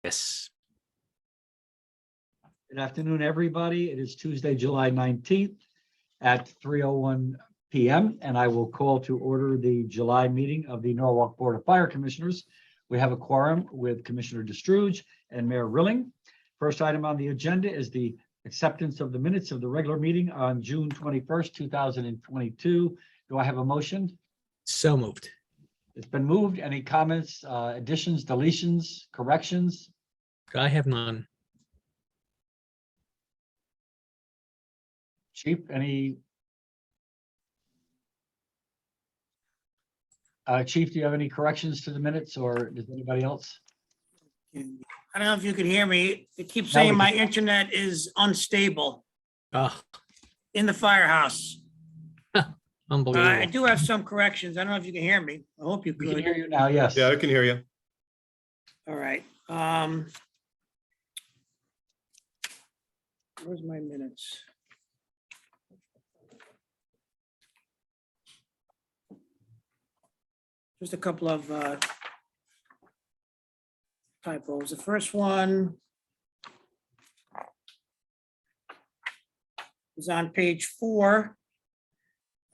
Yes. Good afternoon, everybody. It is Tuesday, July 19th at 3:01 p.m. and I will call to order the July meeting of the Norwalk Board of Fire Commissioners. We have a quorum with Commissioner DeStrouge and Mayor Rilling. First item on the agenda is the acceptance of the minutes of the regular meeting on June 21st, 2022. Do I have a motion? So moved. It's been moved. Any comments, additions, deletions, corrections? I have none. Chief, any? Chief, do you have any corrections to the minutes, or does anybody else? I don't know if you can hear me. It keeps Now we saying can. my internet is unstable Oh, in the firehouse. I unbelievable. do have some corrections. I don't know if you can hear me. I hope you We can could. hear you now, yes. Yeah, I can hear you. All right. Where's my minutes? Just a couple of typos. The first one is on page 4.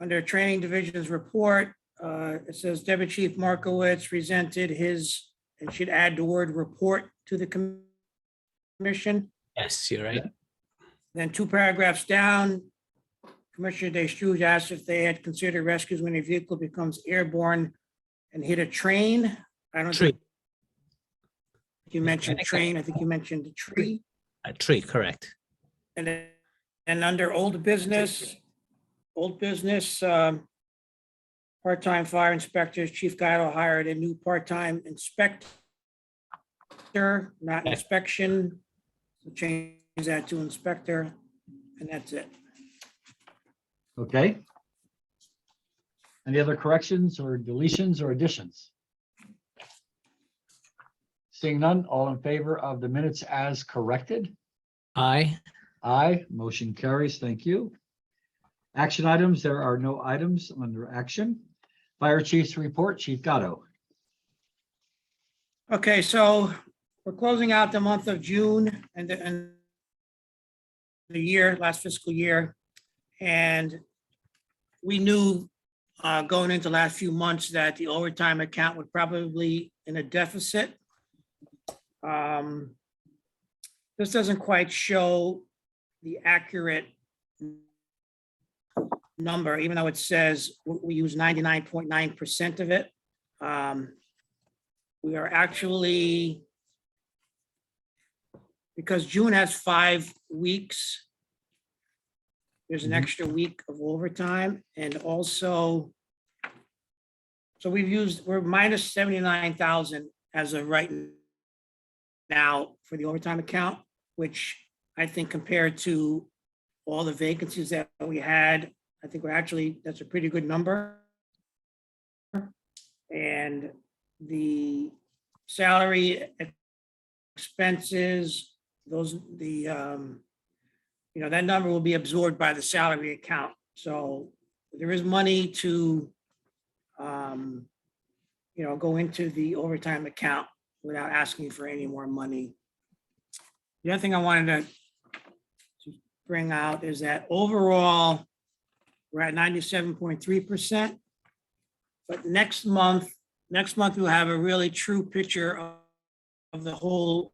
Under Training Division's report, it says Deputy Chief Markowitz presented his, and should add the word report to the commission. Yes, you're right. Then 2 paragraphs down, Commissioner DeStrouge asked if they had considered rescues when a vehicle becomes airborne and hit a train. I don't Tree. think you mentioned train. I think you mentioned a tree. A tree, correct. And then, and under old business, part-time fire inspectors, Chief Guido hired a new part-time inspector, not inspection. So change that to inspector, and that's it. Okay. Any other corrections or deletions or additions? Seeing none, all in favor of the minutes as corrected? Aye. Aye, motion carries. Thank you. Action items, there are no items under action. Fire Chief's report, Chief Gatto. Okay, so we're closing out the month of June and the year, last fiscal year. And we knew going into the last few months that the overtime account would probably in a deficit. This doesn't quite show the accurate number, even though it says we use 99.9% of it. We are actually, because June has 5 weeks, there's an extra week of overtime, and also, so we're minus 79,000 as of right now for the overtime account, which I think compared to all the vacancies that we had, I think that's a pretty good number. And the salary expenses, that number will be absorbed by the salary account. So there is money to, go into the overtime account without asking for any more money. The other thing I wanted to bring out is that overall, we're at 97.3%. But next month we'll have a really true picture of the whole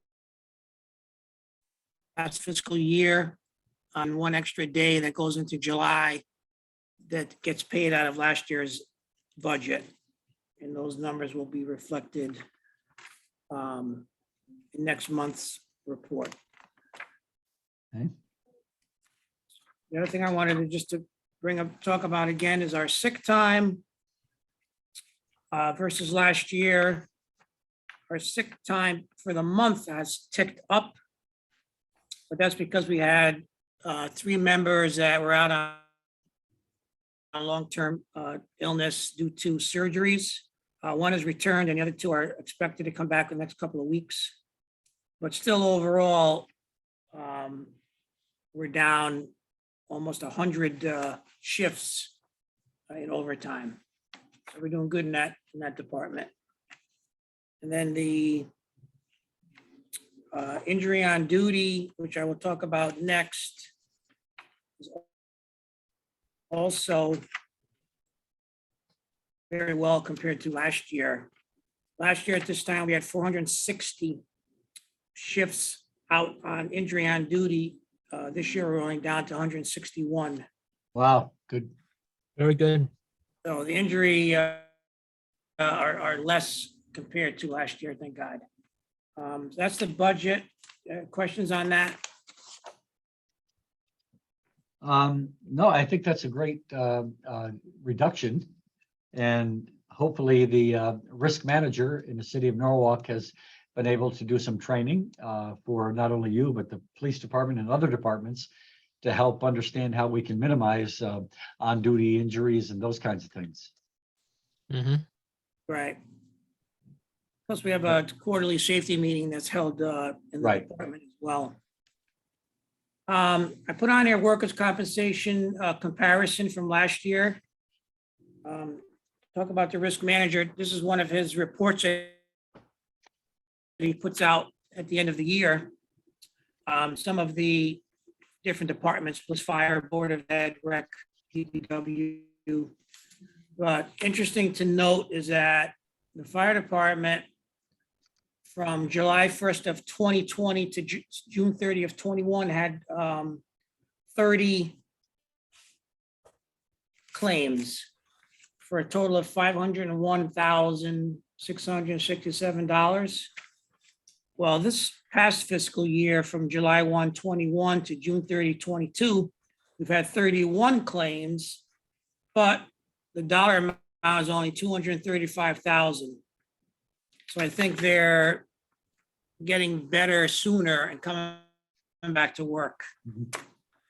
last fiscal year on 1 extra day that goes into July that gets paid out of last year's budget. And those numbers will be reflected in next month's report. Okay. The other thing I wanted to talk about again is our sick time versus last year. Our sick time for the month has ticked up, but that's because we had 3 members that were out on long-term illness due to surgeries. 1 is returned and the other 2 are expected to come back in the next couple of weeks. But still overall, we're down almost 100 shifts in overtime. So we're doing good in that department. And then the Injury on duty, which I will talk about next, is also very well compared to last year. Last year at this time, we had 460 shifts out on injury on duty. This year, we're only down to 161. Wow, good. Very good. So the injury are less compared to last year, thank God. That's the budget. Questions on that? No, I think that's a great reduction. And hopefully the risk manager in the city of Norwalk has been able to do some training for not only you, but the police department and other departments to help understand how we can minimize on-duty injuries and those kinds of things. Hmm. Right. Plus, we have a quarterly safety meeting that's held in the Right. department as well. I put on here workers' compensation comparison from last year. Talk about the risk manager. This is one of his reports that he puts out at the end of the year. Some of the different departments, plus fire, board of ed, rec, DPW. But interesting to note is that the fire department from July 1st of 2020 to June 30 of 21 had 30 claims for a total of $501,667. Well, this past fiscal year from July 1, 21 to June 30, 22, we've had 31 claims, but the dollar amount is only 235,000. So I think they're getting better sooner and coming back to work,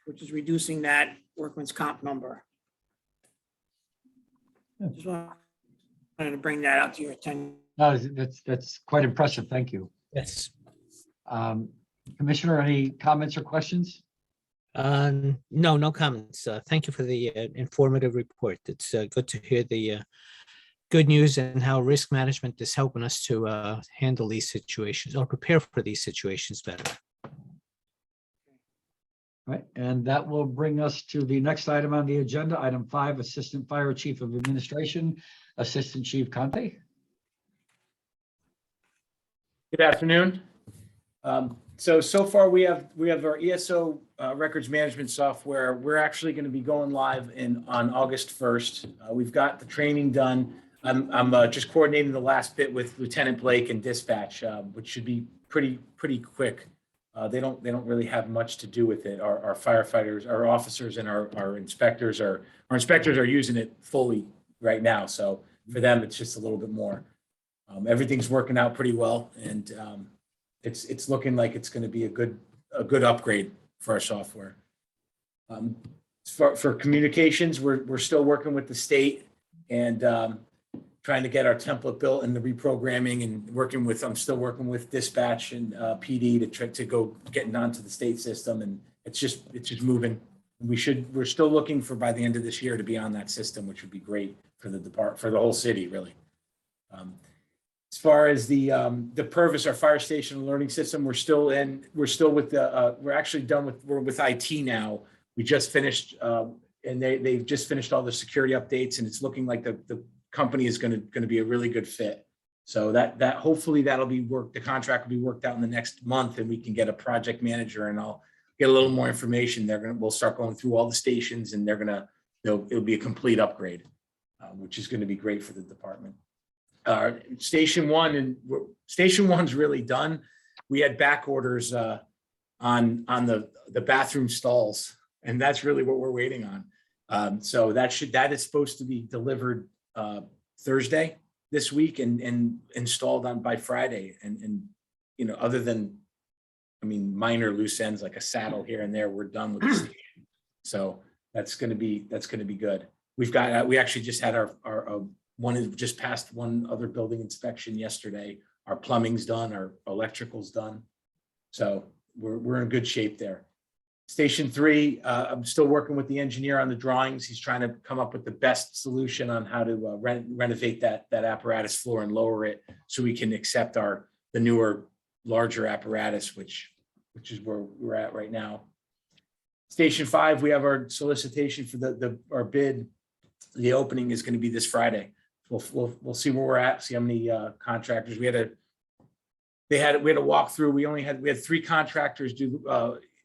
which is reducing that workman's comp number. Just wanted to bring that out to your attention. No, that's quite impressive. Thank you. Yes. Commissioner, any comments or questions? No comments. Thank you for the informative report. It's good to hear the good news and how risk management is helping us to handle these situations or prepare for these situations better. Right, and that will bring us to the next item on the agenda, item 5, Assistant Fire Chief of Administration, Assistant Chief Conte. Good afternoon. So far we have our ESO records management software. We're actually going to be going live on August 1st. We've got the training done. I'm just coordinating the last bit with Lieutenant Blake and dispatch, which should be pretty quick. They don't really have much to do with it. Our firefighters, our officers, and our inspectors are using it fully right now. So for them, it's just a little bit more. Everything's working out pretty well, and it's looking like it's going to be a good upgrade for our software. For communications, we're still working with the state and trying to get our template built and the reprogramming, and I'm still working with dispatch and PD to try to go getting onto the state system, and it's just moving. We're still looking for by the end of this year to be on that system, which would be great for the whole city, really. As far as the Purvis, our fire station alerting system, we're actually done with IT now. We just finished, and they've just finished all the security updates, and it's looking like the company is going to be a really good fit. So that hopefully that'll be the contract will be worked out in the next month, and we can get a project manager, and I'll get a little more information. We'll start going through all the stations, and it'll be a complete upgrade, which is going to be great for the department. Station 1's really done. We had back orders on the bathroom stalls, and that's really what we're waiting on. So that is supposed to be delivered Thursday this week and installed by Friday. And other than minor loose ends like a saddle here and there, we're done with the station. So that's going to be good. We actually just had our one is just passed one other building inspection yesterday. Our plumbing's done, our electrical's done. So we're in good shape there. Station 3, I'm still working with the engineer on the drawings. He's trying to come up with the best solution on how to renovate that apparatus floor and lower it so we can accept the newer larger apparatus, which is where we're at right now. Station 5, we have our solicitation for our bid. The opening is going to be this Friday. We'll see where we're at, see how many contractors we had a walkthrough. We had 3 contractors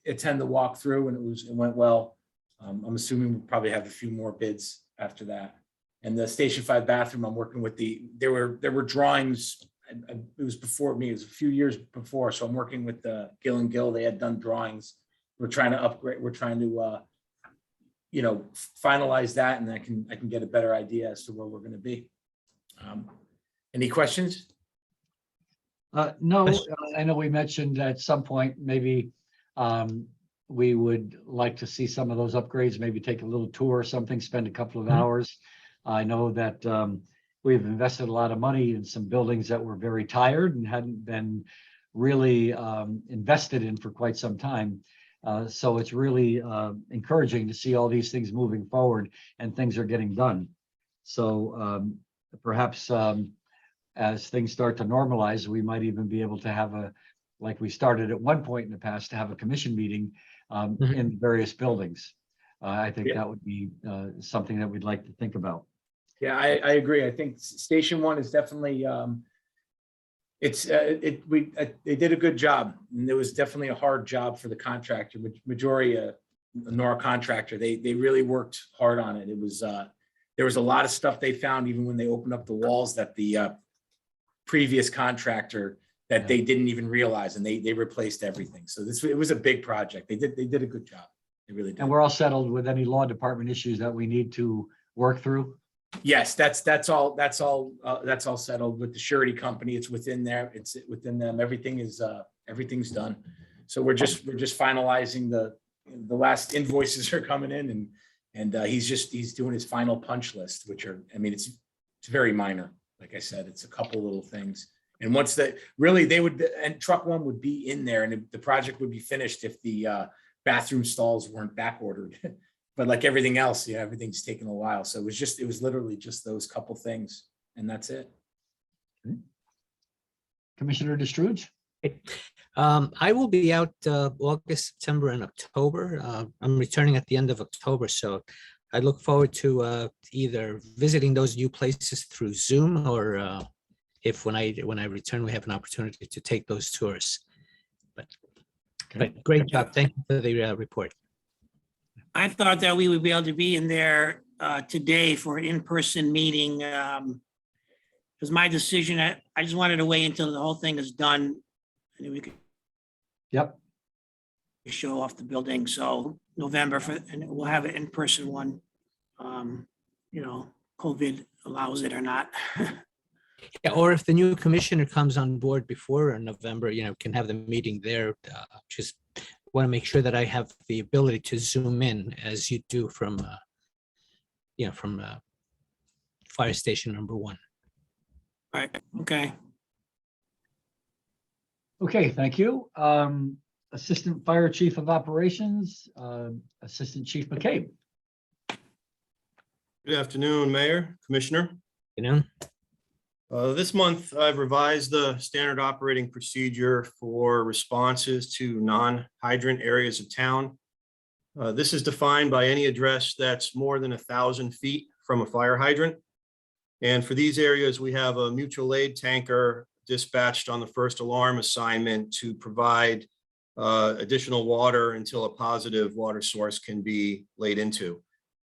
attend the walkthrough, and it went well. I'm assuming we'll probably have a few more bids after that. And the Station 5 bathroom, I'm working with there were drawings. It was before me. It was a few years before, so I'm working with Gill and Gill. They had done drawings. We're trying to upgrade. We're trying to finalize that, and I can get a better idea as to where we're going to be. Any questions? No, I know we mentioned at some point, maybe we would like to see some of those upgrades, maybe take a little tour or something, spend a couple of hours. I know that we've invested a lot of money in some buildings that were very tired and hadn't been really invested in for quite some time. So it's really encouraging to see all these things moving forward and things are getting done. So perhaps as things start to normalize, we might even be able to have like we started at one point in the past, to have a commission meeting in various buildings. I think that would be something that we'd like to think about. Yeah, I agree. I think Station 1 is definitely they did a good job, and it was definitely a hard job for the contractor. Majority Nora contractor, they really worked hard on it. It was there was a lot of stuff they found even when they opened up the walls that the previous contractor that they didn't even realize, and they replaced everything. So it was a big project. They did a good job. They really did. And we're all settled with any law department issues that we need to work through. Yes, that's all settled with the surety company. It's within there. It's within them. Everything's done. So we're just finalizing the last invoices are coming in, and he's doing his final punch list, which are, I mean, it's very minor. Like I said, it's a couple little things. And once that really and truck 1 would be in there, and the project would be finished if the bathroom stalls weren't back ordered. But like everything else, everything's taken a while. So it was literally just those couple things, and that's it. Commissioner Destruge? I will be out August, September, and October. I'm returning at the end of October, so I look forward to either visiting those new places through Zoom, or if when I return, we have an opportunity to take those tours. But great job. Thank you for the report. I thought that we would be able to be in there today for an in-person meeting. It was my decision. I just wanted to wait until the whole thing is done, and then we could show off the building. So November, and we'll have an in-person one. COVID allows it or not. Yeah, or if the new commissioner comes on board before November, can have the meeting there. Just want to make sure that I have the ability to zoom in as you do from fire station number 1. All right. Okay. Okay, thank you. Assistant Fire Chief of Operations, Assistant Chief McCabe. Good afternoon, Mayor, Commissioner. This month, I've revised the standard operating procedure for responses to non-hydrant areas of town. This is defined by any address that's more than 1,000 feet from a fire hydrant. And for these areas, we have a mutual aid tanker dispatched on the first alarm assignment to provide additional water until a positive water source can be laid into.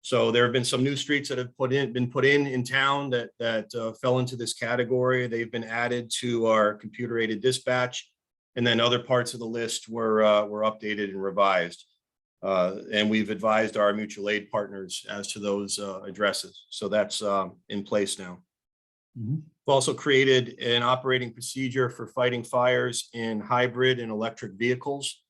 So there have been some new streets that have been put in town that fell into this category. They've been added to our computer-aided dispatch, and then other parts of the list were updated and revised. And we've advised our mutual aid partners as to those addresses. So that's in place now. We've also created an operating procedure for fighting fires in hybrid and electric vehicles.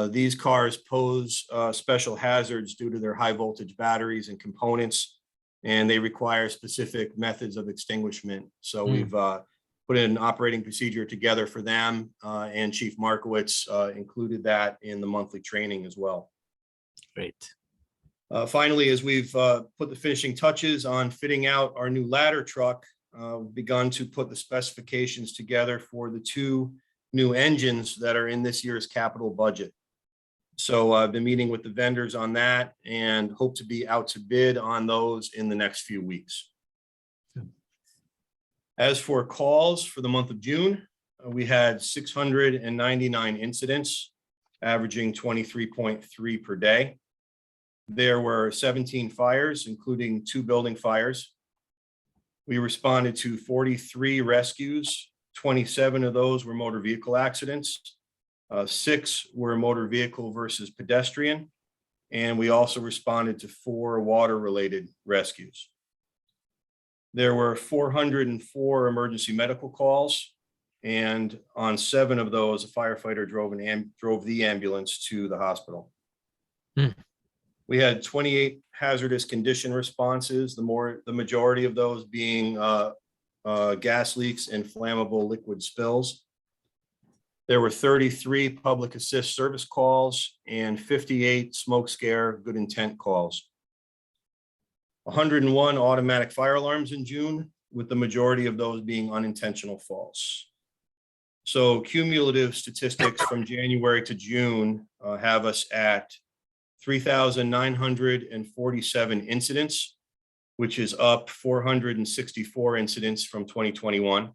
These cars pose special hazards due to their high voltage batteries and components, and they require specific methods of extinguishment. So we've put an operating procedure together for them, and Chief Markowitz included that in the monthly training as well. Great. Finally, as we've put the finishing touches on fitting out our new ladder truck, we've begun to put the specifications together for the 2 new engines that are in this year's capital budget. So I've been meeting with the vendors on that and hope to be out to bid on those in the next few weeks. As for calls for the month of June, we had 699 incidents, averaging 23.3 per day. There were 17 fires, including 2 building fires. We responded to 43 rescues. 27 of those were motor vehicle accidents. 6 were motor vehicle versus pedestrian. And we also responded to 4 water-related rescues. There were 404 emergency medical calls. And on 7 of those, a firefighter drove the ambulance to the hospital. We had 28 hazardous condition responses, the majority of those being gas leaks and flammable liquid spills. There were 33 public assist service calls and 58 smoke scare good intent calls. 101 automatic fire alarms in June, with the majority of those being unintentional faults. So cumulative statistics from January to June have us at 3,947 incidents, which is up 464 incidents from 2021,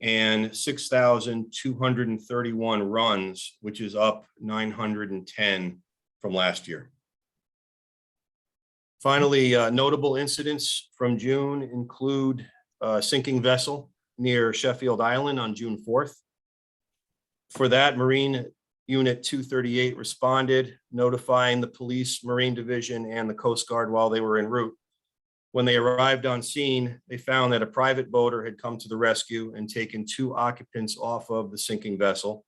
and 6,231 runs, which is up 910 from last year. Finally, notable incidents from June include a sinking vessel near Sheffield Island on June 4th. For that, Marine Unit 238 responded, notifying the police, Marine Division, and the Coast Guard while they were en route. When they arrived on scene, they found that a private boater had come to the rescue and taken 2 occupants off of the sinking vessel.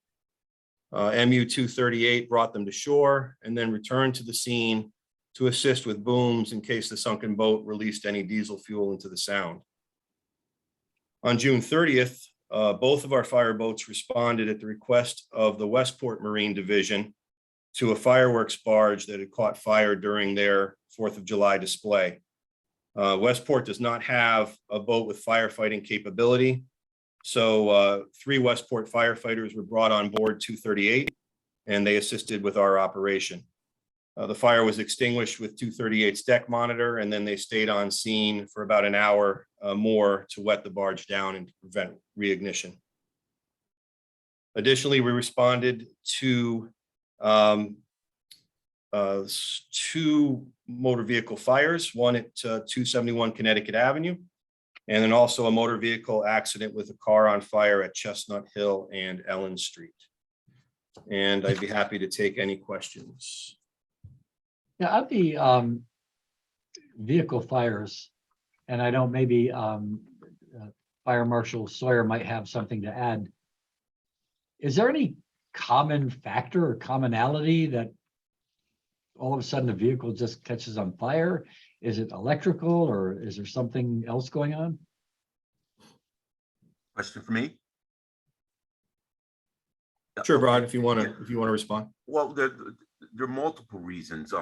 MU 238 brought them to shore and then returned to the scene to assist with booms in case the sunken boat released any diesel fuel into the sound. On June 30th, both of our fireboats responded at the request of the Westport Marine Division to a fireworks barge that had caught fire during their 4th of July display. Westport does not have a boat with firefighting capability, so 3 Westport firefighters were brought on board 238, and they assisted with our operation. The fire was extinguished with 238's deck monitor, and then they stayed on scene for about an hour more to wet the barge down and prevent reignition. Additionally, we responded to 2 motor vehicle fires, one at 271 Connecticut Avenue, and then also a motor vehicle accident with a car on fire at Chestnut Hill and Ellen Street. And I'd be happy to take any questions. Yeah, of the vehicle fires, and I know maybe Fire Marshal Sawyer might have something to add. Is there any common factor or commonality that all of a sudden the vehicle just catches on fire? Is it electrical, or is there something else going on? Question for me? Sure, Okay. Brian, if you want to respond. Well, there are multiple reasons.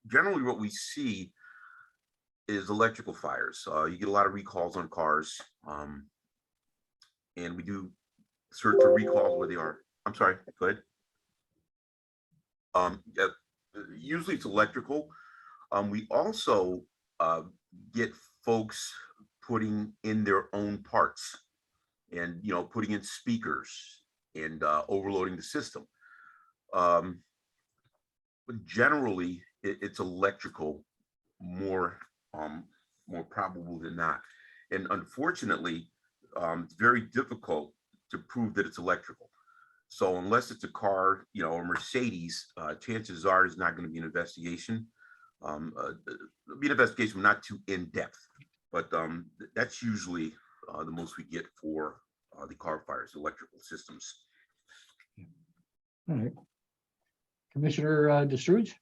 Generally what we see is electrical fires. You get a lot of recalls on cars. And we do search for recalls where they are. I'm sorry, go ahead. Yeah, usually it's electrical. We also get folks putting in their own parts and, putting in speakers and overloading the system. But generally it's electrical more probable than not. And unfortunately, it's very difficult to prove that it's electrical. So unless it's a car, a Mercedes, chances are there's not going to be an investigation. It'll be an investigation, not too in depth, but that's usually the most we get for the car fires, electrical systems. All right. Commissioner DeStrouge?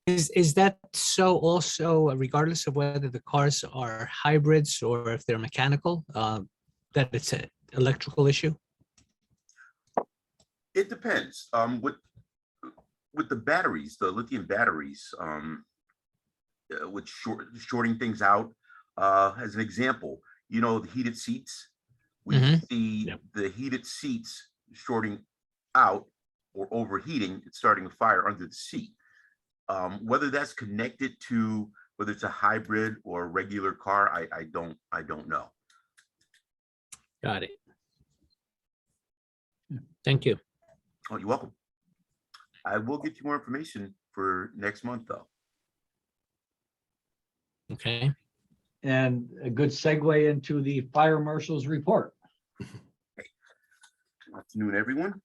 Is that so also, regardless of whether the cars are hybrids or if they're mechanical, that it's an electrical issue? It depends. With the batteries, the lithium batteries, with shorting things out, as an example, the heated seats, We Mhm. see Yep. the heated seats shorting out or overheating, it's starting a fire under the seat. Whether that's connected to whether it's a hybrid or a regular car, I don't know. Got it. Thank you. Oh, you're welcome. I will get you more information for next month, though. Okay. And a good segue into the fire marshal's report. Afternoon, everyone.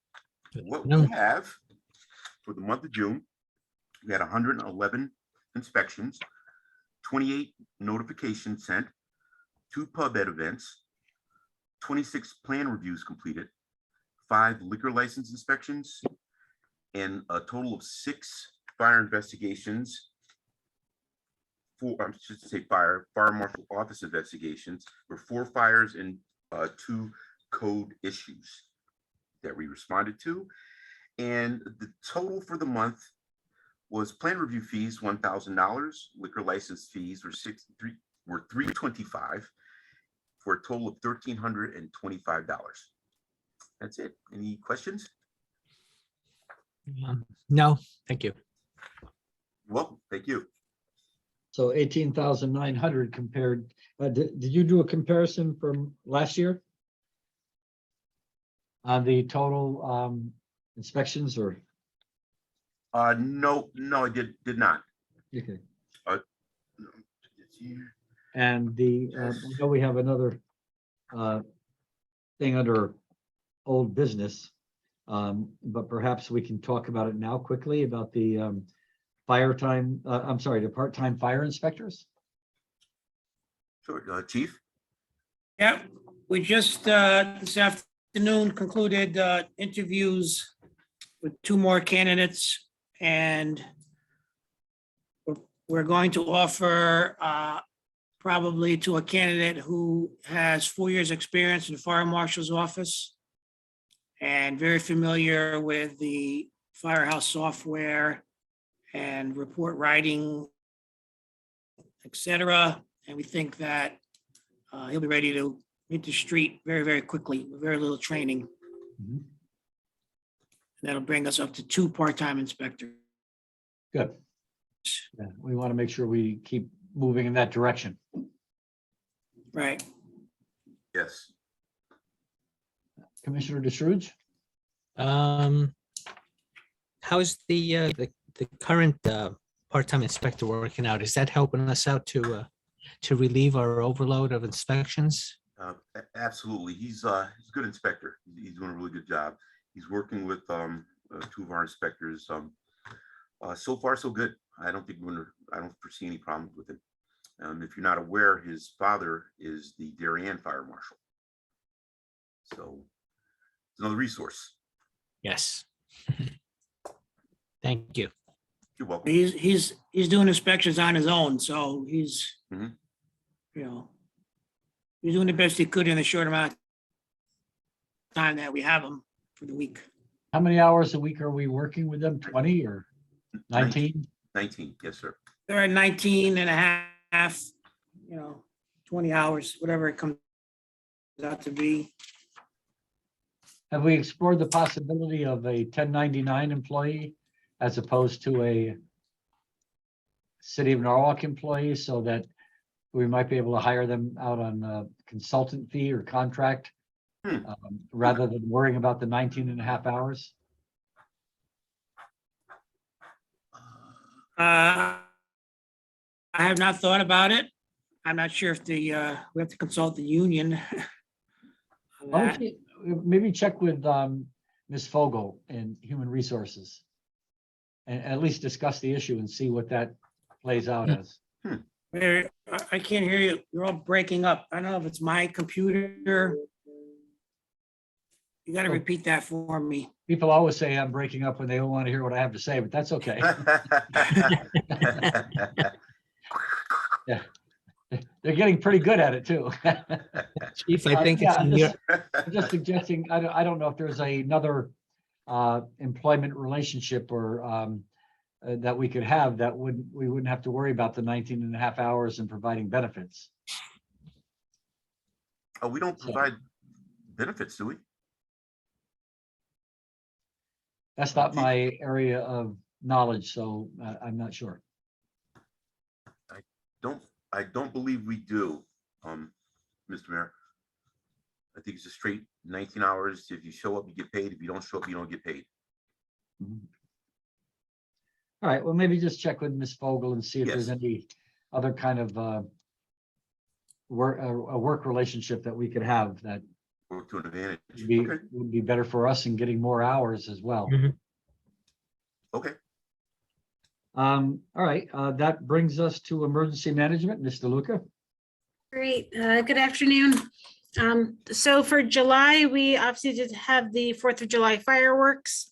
Good What we afternoon. have for the month of June, we had 111 inspections, 28 notifications sent, 2 pub ed events, 26 plan reviews completed, 5 liquor license inspections, and a total of 6 fire investigations. I should say fire marshal office investigations for 4 fires and 2 code issues that we responded to. And the total for the month was plan review fees, $1,000, liquor license fees were $325 for a total of $1,325. That's it. Any questions? No, thank you. Well, thank you. So 18,900 compared, did you do a comparison from last year? On the total inspections or? No, I did not. Okay. This year. And the, I know we have another thing under old business. But perhaps we can talk about it now quickly about the the part-time fire inspectors. Sure, Chief. Yeah, we just this afternoon concluded interviews with 2 more candidates, and we're going to offer probably to a candidate who has 4 years' experience in the fire marshal's office and very familiar with the firehouse software and report writing, et cetera. And we think that he'll be ready to hit the street very, very quickly, with very little training. Mhm. That'll bring us up to 2 part-time inspectors. Good. Yeah, we want to make sure we keep moving in that direction. Right. Yes. Commissioner DeShruge? How's the current part-time inspector working out? Is that helping us out to relieve our overload of inspections? Absolutely. He's a good inspector. He's doing a really good job. He's working with 2 of our inspectors. So far, so good. I don't foresee any problems with it. If you're not aware, his father is the Darien Fire Marshal. So it's another resource. Yes. Thank you. You're welcome. He's doing inspections on his own, so he's, Mhm. you know, he's doing the best he could in the short amount of time that we have him for the week. How many hours a week are we working with them? 20 or 19? 19, yes, sir. They're at 19 and a half, 20 hours, whatever it comes out to be. Have we explored the possibility of a 1099 employee as opposed to a City of Norwalk employee so that we might be able to hire them out on a consultant fee or contract rather than worrying about the 19 and a half hours? I have not thought about it. I'm not sure if we have to consult the union. on Why that. don't you maybe check with Ms. Fogel in Human Resources and at least discuss the issue and see what that plays out as. Mary, I can't hear you. You're all breaking up. I don't know if it's my computer. You got to repeat that for me. People always say I'm breaking up when they don't want to hear what I have to say, but that's okay. Yeah. They're getting pretty good at it too. Chief, I think it's Yeah, in your, I'm just suggesting, I don't know if there's another employment relationship or that we could have that we wouldn't have to worry about the 19 and a half hours and providing benefits. We don't provide benefits, do we? That's not my area of knowledge, so I'm not sure. I don't believe we do, Mr. Mayor. I think it's a straight 19 hours. If you show up, you get paid. If you don't show up, you don't get paid. Mhm. All right, well, maybe just check with Ms. Fogel and see if there's Yes. any other kind of a work relationship that we could have that Work to an advantage. Okay, would be better for us in getting more hours as well. Mhm. okay. All right, that brings us to emergency management, Mr. Luca. Great. Good afternoon. So for July, we obviously did have the 4th of July fireworks.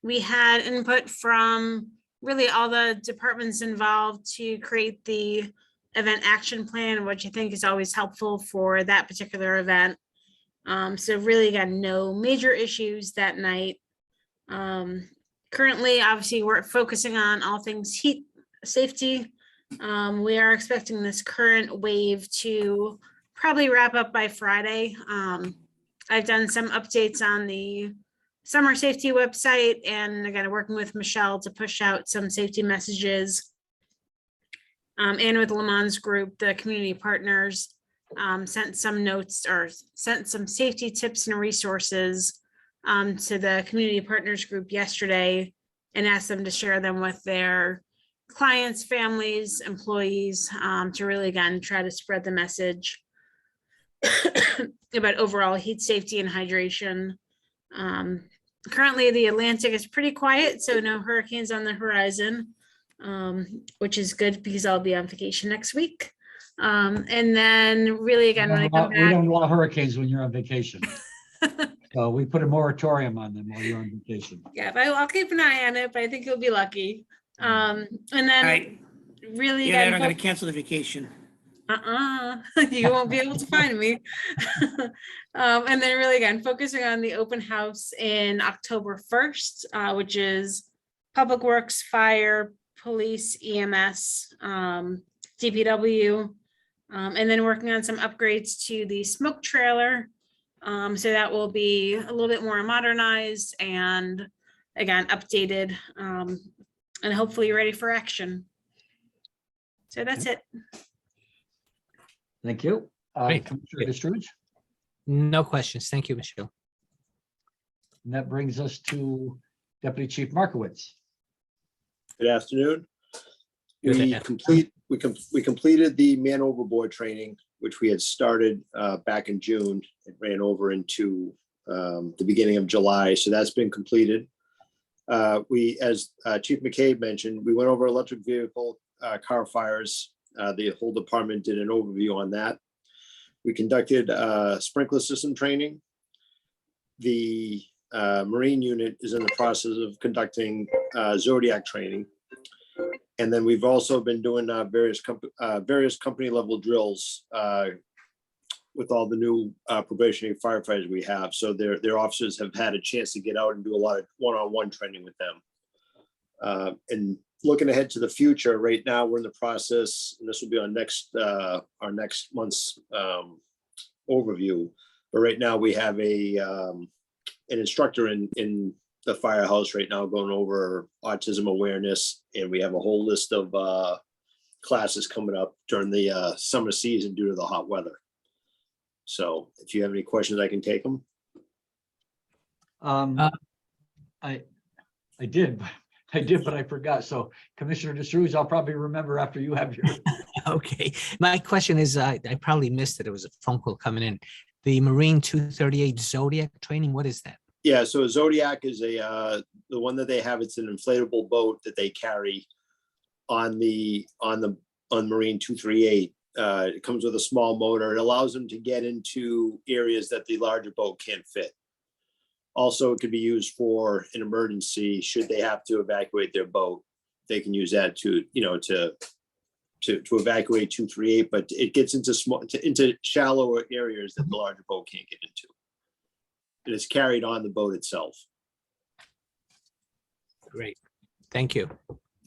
We had input from really all the departments involved to create the event action plan, which I think is always helpful for that particular event. So really got no major issues that night. Currently, obviously, we're focusing on all things heat safety. We are expecting this current wave to probably wrap up by Friday. I've done some updates on the summer safety website, and again, working with Michelle to push out some safety messages. And with Le Mans Group, the community partners sent some notes or sent some safety tips and resources to the community partners group yesterday and asked them to share them with their clients, families, employees, to really, again, try to spread the message about overall heat safety and hydration. Currently, the Atlantic is pretty quiet, so no hurricanes on the horizon, which is good because I'll be on vacation next week. And then really, again, when I come We back, don't want hurricanes when you're on vacation. So we put a moratorium on them while you're on vacation. yeah, but I'll keep an eye on it, but I think you'll be lucky. And All then right, really, yeah, they're not again, gonna cancel the vacation. you won't be able to find me. And then really, again, focusing on the open house in October 1st, which is Public Works, Fire, Police, EMS, DPW, and then working on some upgrades to the smoke trailer. So that will be a little bit more modernized and again, updated, and hopefully ready for action. So that's it. Thank you. Great. Commissioner Destruge. No questions. Thank you, Michelle. And that brings us to Deputy Chief Markowitz. Good afternoon. Good We afternoon. completed the man overboard training, which we had started back in June. It ran over into the beginning of July, so that's been completed. We, as Chief McCabe mentioned, we went over electric vehicle car fires. The whole department did an overview on that. We conducted sprinkler system training. The Marine unit is in the process of conducting Zodiac training. And then we've also been doing various company level drills with all the new probationary firefighters we have. So their officers have had a chance to get out and do a lot of one-on-one training with them. And looking ahead to the future, right now we're in the process, and this will be our next month's overview. But right now we have an instructor in the firehouse right now going over autism awareness, and we have a whole list of classes coming up during the summer season due to the hot weather. So if you have any questions, I can take them. I did, but I forgot. So Commissioner Destruge, I'll probably remember after you have your. Okay, my question is, I probably missed it. It was a phone call coming in. The Marine 238 Zodiac training, what is that? Yeah, so Zodiac is the one that they have. It's an inflatable boat that they carry on Marine 238. It comes with a small motor. It allows them to get into areas that the larger boat can't fit. Also, it could be used for an emergency should they have to evacuate their boat. They can use that to evacuate 238, but it gets into shallower areas that the larger boat can't get into. And it's carried on the boat itself. Great, thank you.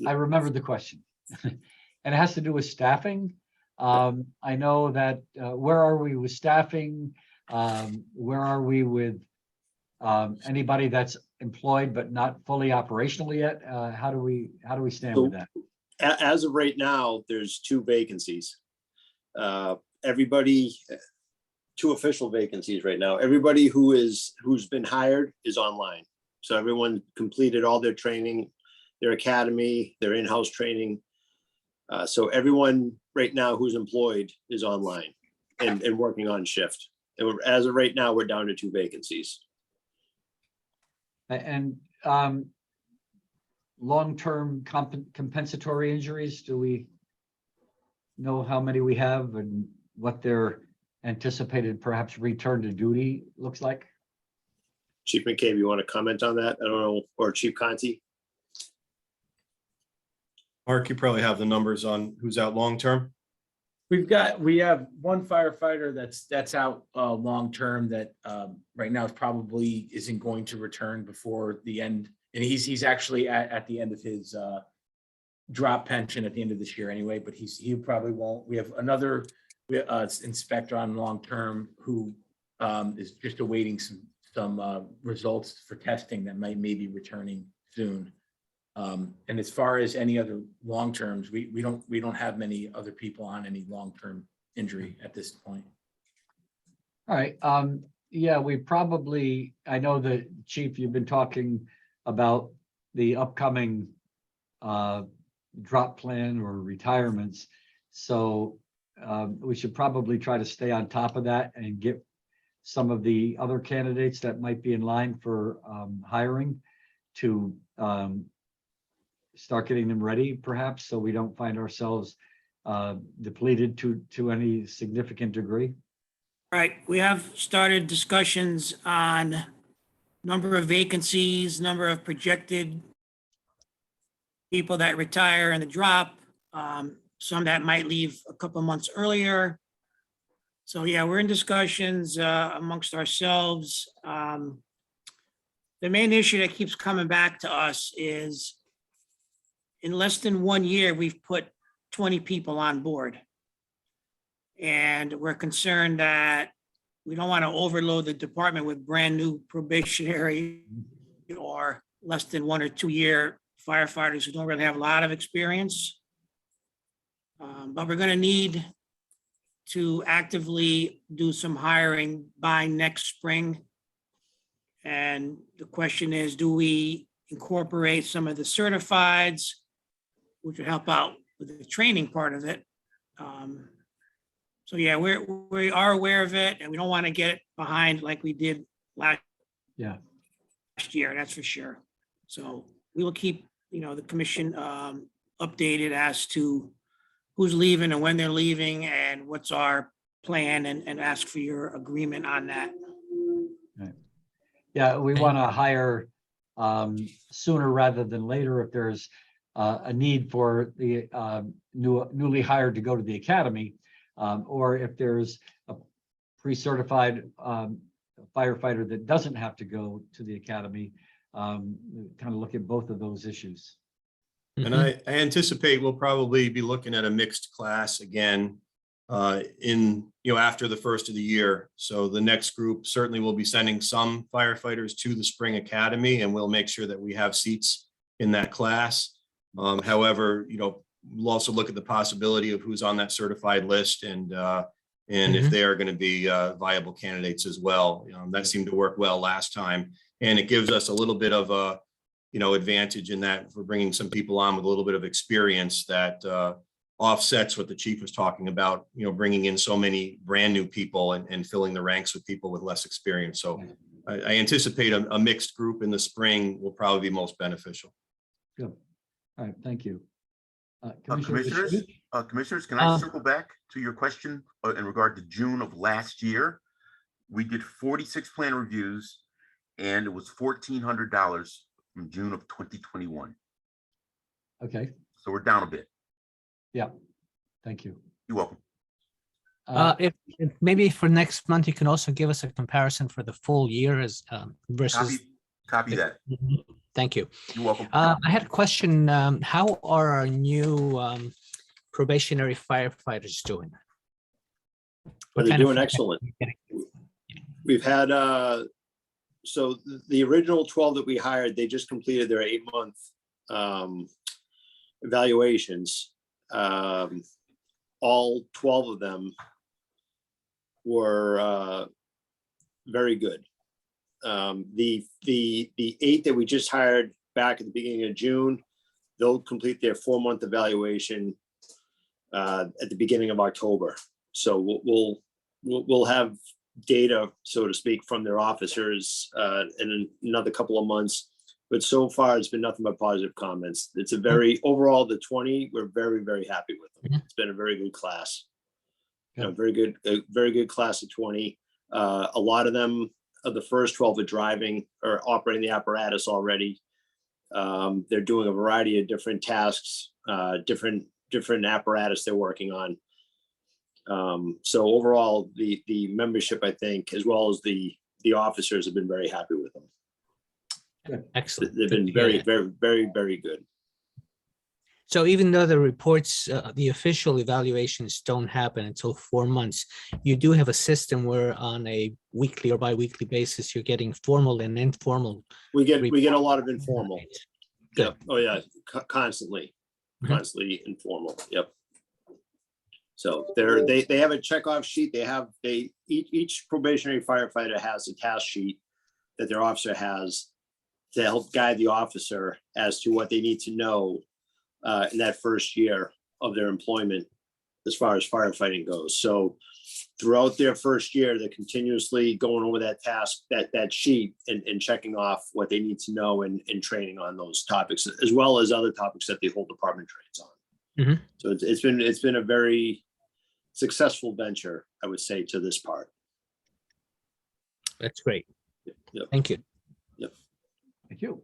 I remembered the question. And it has to do with staffing. I know that, where are we with staffing? Where are we with anybody that's employed but not fully operational yet? How do we stand with that? As of right now, there's 2 vacancies. Everybody, 2 official vacancies right now. Everybody who's been hired is online. So everyone completed all their training, their academy, their in-house training. So everyone right now who's employed is online and working on shift. And as of right now, we're down to 2 vacancies. And long-term compensatory injuries, do we know how many we have and what their anticipated perhaps return to duty looks like? Chief McCabe, you want to comment on that? I don't know, or Chief Conti? Mark, you probably have the numbers on who's out long-term. We have one firefighter that's out long-term that right now probably isn't going to return before the end. And he's actually at the end of his drop pension at the end of this year anyway, but he probably won't. We have another inspector on long-term who is just awaiting some results for testing that might maybe returning soon. And as far as any other long terms, we don't have many other people on any long-term injury at this point. All right. Yeah, we probably, I know that Chief, you've been talking about the upcoming drop plan or retirements. So we should probably try to stay on top of that and get some of the other candidates that might be in line for hiring to start getting them ready, perhaps, so we don't find ourselves depleted to any significant degree. Right, we have started discussions on number of vacancies, number of projected people that retire and the drop, some that might leave a couple of months earlier. So yeah, we're in discussions amongst ourselves. The main issue that keeps coming back to us is in less than 1 year, we've put 20 people on board. And we're concerned that we don't want to overload the department with brand new probationary or less than 1 or 2 year firefighters who don't really have a lot of experience. But we're going to need to actively do some hiring by next spring. And the question is, do we incorporate some of the certifieds, which would help out with the training part of it? So yeah, we are aware of it, and we don't want to get behind like we did last year, that's for sure. So we will keep, the commission updated as to who's leaving and when they're leaving and what's our plan, and ask for your agreement on that. Right. Yeah, we want to hire sooner rather than later if there's a need for the newly hired to go to the academy, or if there's a pre-certified firefighter that doesn't have to go to the academy, kind of look at both of those issues. And I anticipate we'll probably be looking at a mixed class again after the first of the year. So the next group certainly will be sending some firefighters to the spring academy, and we'll make sure that we have seats in that class. However, we'll also look at the possibility of who's on that certified list and if they are going to be viable candidates as well. That seemed to work well last time, and it gives us a little bit of a advantage in that for bringing some people on with a little bit of experience that offsets what the chief was talking about, bringing in so many brand new people and filling the ranks with people with less experience. So I anticipate a mixed group in the spring will probably be most beneficial. Good. All right, thank you. Commissioners, can I circle back to your question in regard to June of last year? We did 46 plan reviews, and it was $1,400 from June of 2021. Okay. So we're down a bit. Yeah, thank you. You're welcome. If maybe for next month, you can also give us a comparison for the full year as versus. Copy that. Thank you. You're welcome. I had a question. How are our new probationary firefighters doing? But they're doing excellent. we've had, so the original 12 that we hired, they just completed their 8-month evaluations. All 12 of them were very good. The 8 that we just hired back at the beginning of June, they'll complete their 4-month evaluation at the beginning of October. So we'll have data, so to speak, from their officers in another couple of months. But so far, it's been nothing but positive comments. It's a very, overall, the 20, we're very, very happy with them. It's been a very good class. You know, a very good class of 20. A lot of them, of the first 12 are driving or operating the apparatus already. They're doing a variety of different tasks, different apparatus they're working on. So overall, the membership, I think, as well as the officers, have been very happy with them. Excellent. They've been very, very, very, very good. So even though the reports, the official evaluations don't happen until 4 months, you do have a system where on a weekly or bi-weekly basis, you're getting formal and informal. We get a lot of informal. Good. Yep. Oh yeah, constantly Mhm. informal. Yep. So they have a checkoff sheet. Each probationary firefighter has a task sheet that their officer has to help guide the officer as to what they need to know in that first year of their employment as far as firefighting goes. So throughout their first year, they're continuously going over that task, that sheet, and checking off what they need to know and training on those topics, as well as other topics that the whole department trains on. Mhm. So it's been a very successful venture, I would say, to this part. That's great. Yep. Thank you. Thank you.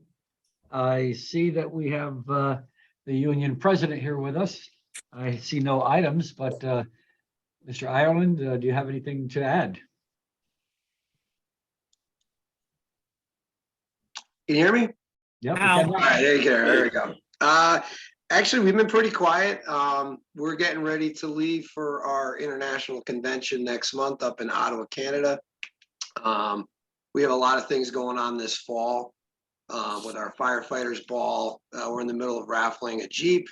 I see that we have the union president here with us. I see no items, but Mr. Ireland, do you have anything to add? Can you hear me? Yep. we Ow. can All now. right, there we go. Actually, we've been pretty quiet. We're getting ready to leave for our international convention next month up in Ottawa, Canada. We have a lot of things going on this fall with our firefighters ball. We're in the middle of raffling a Jeep,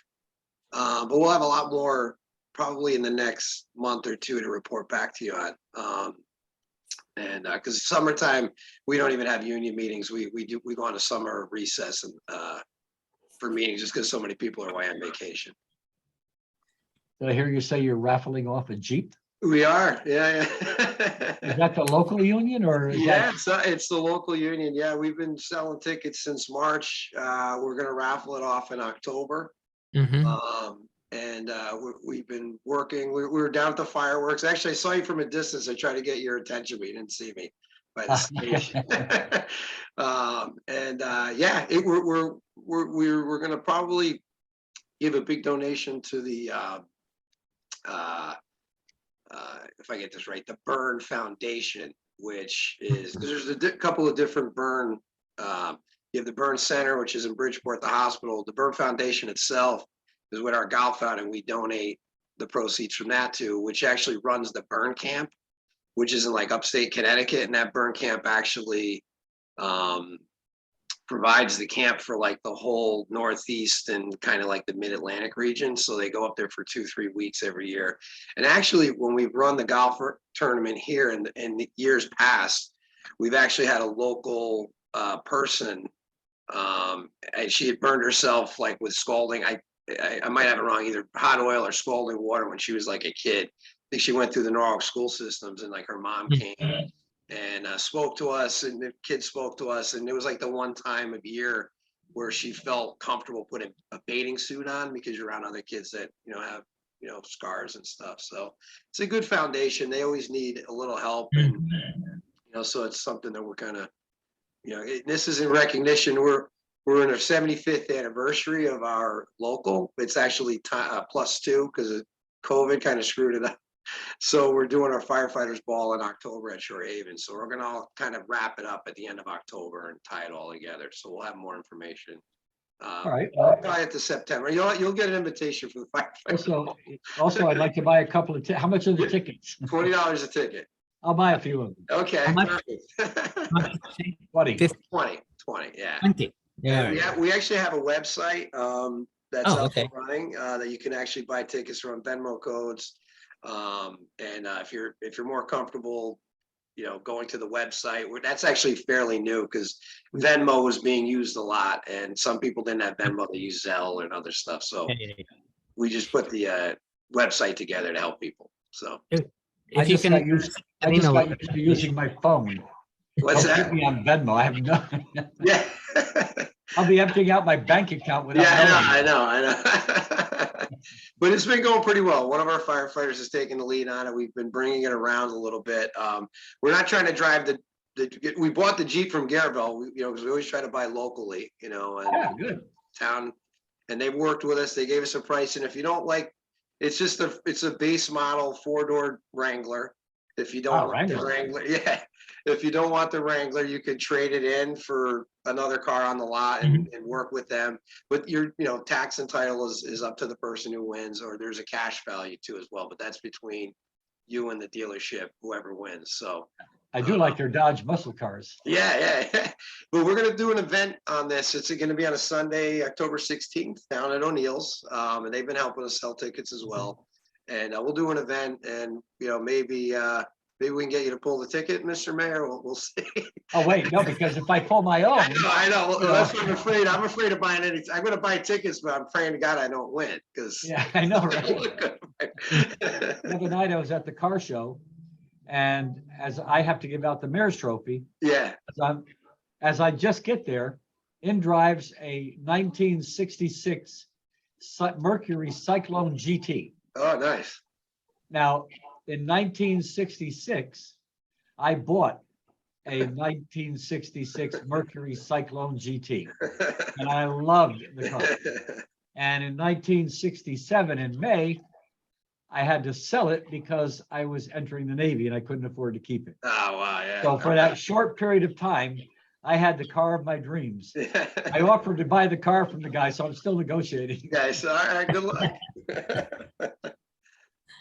but we'll have a lot more probably in the next month or two to report back to you on. And because summertime, we don't even have union meetings. We go on a summer recess and for meetings just because so many people are away on vacation. Did I hear you say you're raffling off a Jeep? We are, yeah. Is that the local union or is Yeah, that? it's the local union. Yeah, we've been selling tickets since March. We're gonna raffle it off in October. Mhm. We've been working. We were down at the fireworks. Actually, I saw you from a distance. I tried to get your attention, but you didn't see me by the station. Yeah, we're gonna probably give a big donation to the if I get this right, the Burn Foundation, which is because there's a couple of different burn. You have the Burn Center, which is in Bridgeport, the hospital. The Burn Foundation itself is with our golf out, and we donate the proceeds from that to, which actually runs the burn camp, which is in like upstate Connecticut, and that burn camp actually provides the camp for like the whole Northeast and kind of like the Mid-Atlantic region. So they go up there for 2-3 weeks every year. And actually, when we've run the golf tournament here in the years past, we've actually had a local person, and she had burned herself like with scalding. I might have it wrong, either hot oil or scalding water when she was like a kid. I think she went through the Norwalk school systems, and like her mom came and spoke to us, and the kids spoke to us, and it was like the one time of year where she felt comfortable putting a bathing suit on because you're around other kids that have scars and stuff. So it's a good foundation. They always need a little help, and so it's something that we're kind of this is in recognition. We're in our 75th anniversary of our local. It's actually +2 because COVID kind of screwed it up. So we're doing our firefighters ball in October at Shore Haven. So we're gonna all kind of wrap it up at the end of October and tie it all together. So we'll have more information. All right. Probably at the September. You'll get an invitation for the firefighters. Also, I'd like to buy a couple of. How much are the tickets? $20 a ticket. I'll buy a few of them. Okay. How much? Perfect. 20. 20, yeah. 20. Yeah. We actually have a website that's Oh, up okay. and running that you can actually buy tickets from, Venmo codes. If you're more comfortable, going to the website, that's actually fairly new because Venmo was being used a lot, and some people didn't have Venmo, they use Zelle and other stuff. So Yeah. we just put the website together to help people. So If you can. I just got used to using my phone. what's Don't that? put me on Venmo. I have no. Yeah. I'll be emptying out my bank account without Yeah, knowing. I know. But it's been going pretty well. One of our firefighters has taken the lead on it. We've been bringing it around a little bit. We're not trying to drive we bought the Jeep from Garabelle, because we always try to buy locally, and Yeah, good. town, and they worked with us. They gave us a price. And if you don't like, it's a base model 4-door Wrangler. If you don't want the Wrangler, yeah. If you don't want the Wrangler, you could trade it in for another car on the lot and work with them. But your, tax and title is up to the person who wins, or there's a cash value too as well. But that's between you and the dealership, whoever wins. So I do like their Dodge muscle cars. yeah. But we're gonna do an event on this. It's gonna be on a Sunday, October 16th, down at O'Neill's. And they've been helping us sell tickets as well. And we'll do an event, and maybe we can get you to pull the ticket, Mr. Mayor. We'll see. Oh, wait, no, because if I pull my own, I know. Well, that's what I'm afraid. I'm afraid of buying anything. I'm gonna buy tickets, but I'm praying to God I don't win, because yeah, I know, right? The other night I was at the car show, and as I have to give out the mayor's trophy, Yeah. as I just get there, in drives a 1966 Mercury Cyclone GT. Oh, nice. Now, in 1966, I bought a 1966 Mercury Cyclone GT, and I loved the car. And in 1967, in May, I had to sell it because I was entering the Navy and I couldn't afford to keep it. Oh, wow, yeah. So for that short period of time, I had the car of my dreams. I offered to buy the car from the guy, so I'm still negotiating. Guys, all right, good luck.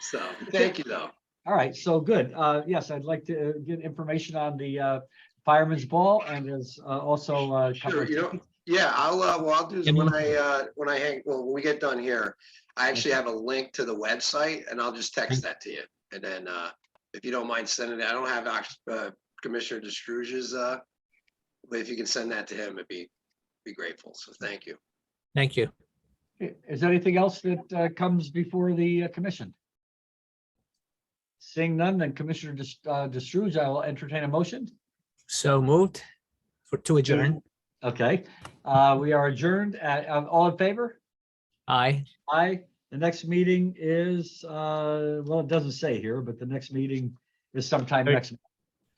So, thank you, though. All right, so good. Yes, I'd like to get information on the Fireman's Ball, and there's also a couple Sure, of tickets. yeah, what I'll do is when we get done here, I actually have a link to the website, and I'll just text that to you. And then if you don't mind sending it, I don't have Commissioner Destruge's, but if you can send that to him, it'd be grateful. So thank you. Thank you. Is there anything else that comes before the commission? Seeing none, then Commissioner Destruge, I will entertain a motion. So moved to adjourn. Okay, we are adjourned. All in favor? Aye. Aye. The next meeting is, well, it doesn't say here, but the next meeting is sometime Third- next.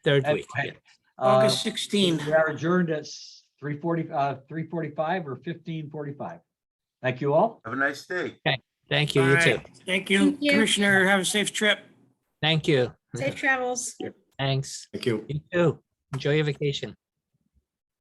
Third week. Anyway, August 16. We are adjourned at 3:45 or 15:45. Thank you all. Have a nice day. Thank you. All You too. right. Thank you, Thank you. Commissioner. Have a safe trip. Thank you. Safe travels. Thanks. Thank you. You too. Enjoy your vacation.